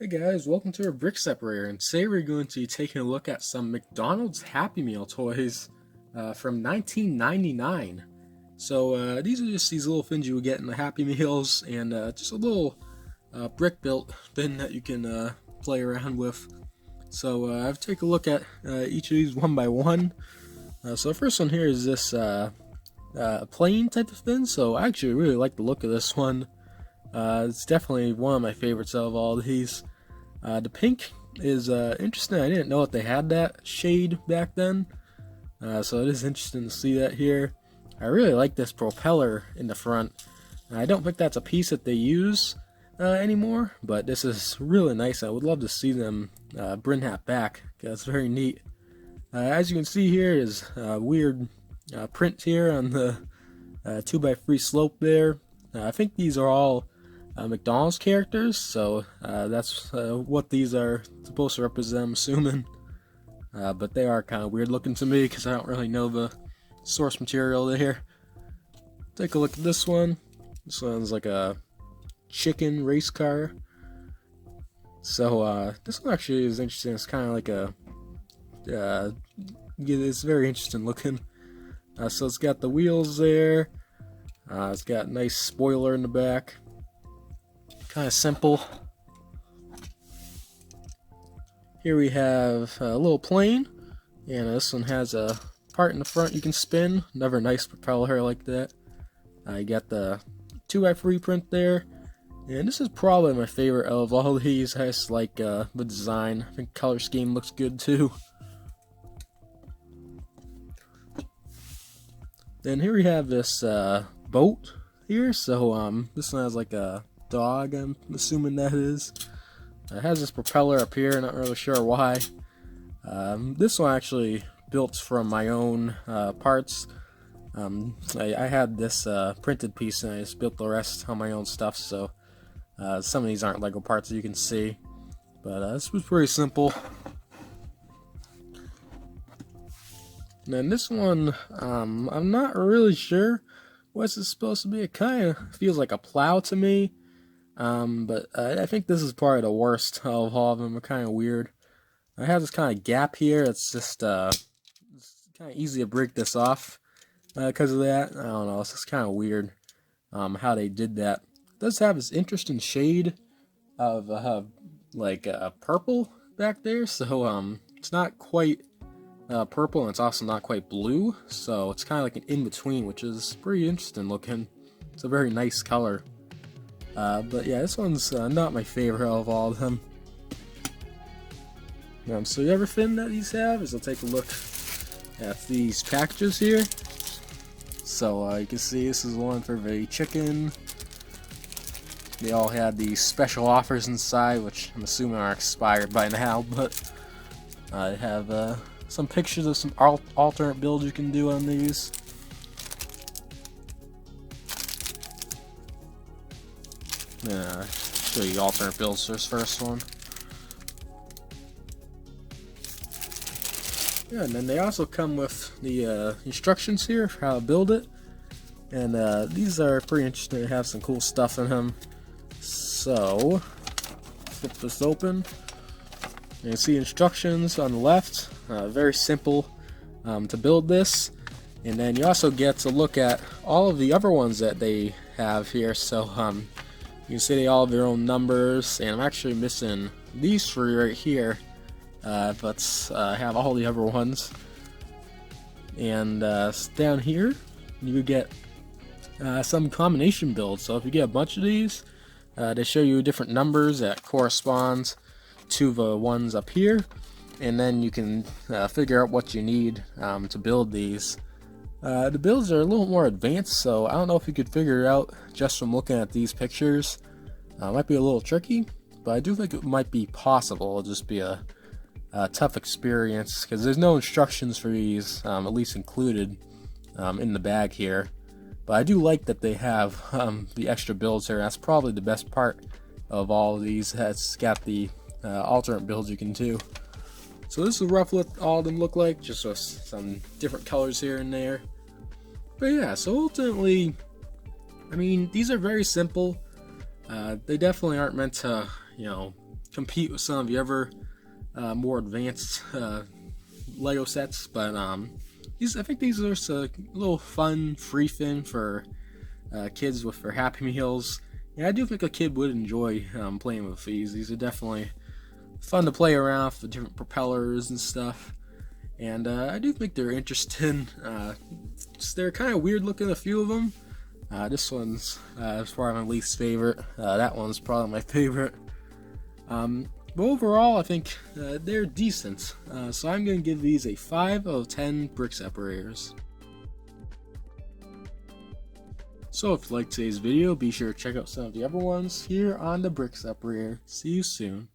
Hey guys, welcome to our Brick Separator, and today we're going to be taking a look at some McDonald's Happy Meal toys from 1999. So these are just these little things you would get in the Happy Meals, and just a little brick built bin that you can play around with. So I've taken a look at each of these one by one. So the first one here is this plane type of thing, so I actually really like the look of this one. It's definitely one of my favorites out of all these. The pink is interesting. I didn't know that they had that shade back then, so it is interesting to see that here. I really like this propeller in the front. I don't think that's a piece that they use anymore, but this is really nice. I would love to see them bring that back, because it's very neat. As you can see here is weird print here on the 2x3 slope there. I think these are all McDonald's characters, so that's what these are supposed to represent, I'm assuming. But they are kind of weird looking to me because I don't really know the source material there. Take a look at this one. This one's like a chicken race car. So this one actually is interesting. It's kind of like a it's very interesting looking. So it's got the wheels there. It's got a nice spoiler in the back. Kind of simple. Here we have a little plane, and this one has a part in the front you can spin. Another nice propeller like that. You got the 2x3 print there, and this is probably my favorite of all of these. I just like the design. I think color scheme looks good too. Then here we have this boat here. So this one has like a dog, I'm assuming that is. It has this propeller up here, not really sure why. This one actually built from my own parts. I had this printed piece and I just built the rest on my own stuff, so some of these aren't Lego parts, as you can see. But this was pretty simple. And then this one, I'm not really sure what's it supposed to be. It kind of feels like a plow to me. But I think this is probably the worst of all of them. They're kind of weird. I have this kind of gap here. It's just it's kind of easy to break this off because of that. I don't know. It's just kind of weird how they did that. It does have this interesting shade of like purple back there. So it's not quite purple, and it's also not quite blue. So it's kind of like an in-between, which is pretty interesting looking. It's a very nice color. But yeah, this one's not my favorite of all of them. So everything that these have is, I'll take a look at these packages here. So you can see this is one for the chicken. They all had these special offers inside, which I'm assuming are expired by now, but I have some pictures of some alternate builds you can do on these. Show you alternate builds for this first one. Yeah, and then they also come with the instructions here for how to build it. And these are pretty interesting. They have some cool stuff in them. So, flip this open. You can see instructions on the left. Very simple to build this. And then you also get to look at all of the other ones that they have here. So, you can see they all have their own numbers, and I'm actually missing these three right here, but I have all the other ones. And down here, you get some combination builds. So if you get a bunch of these, they show you different numbers that correspond to the ones up here, and then you can figure out what you need to build these. The builds are a little more advanced, so I don't know if you could figure it out just from looking at these pictures. It might be a little tricky, but I do think it might be possible. It'll just be a tough experience, because there's no instructions for these, at least included in the bag here. But I do like that they have the extra builds here. That's probably the best part of all of these. It's got the alternate builds you can do. So this is roughly what all of them look like, just with some different colors here and there. But yeah, so ultimately, I mean, these are very simple. They definitely aren't meant to, compete with some of the other more advanced Lego sets, but I think these are just a little fun, free thing for kids with their Happy Meals. Yeah, I do think a kid would enjoy playing with these. These are definitely fun to play around with the different propellers and stuff. And I do think they're interesting. They're kind of weird looking, a few of them. This one's probably my least favorite. That one's probably my favorite. But overall, I think they're decent. So I'm going to give these a 5 out of 10 brick separators. So if you liked today's video, be sure to check out some of the other ones here on the Brick Separator. See you soon.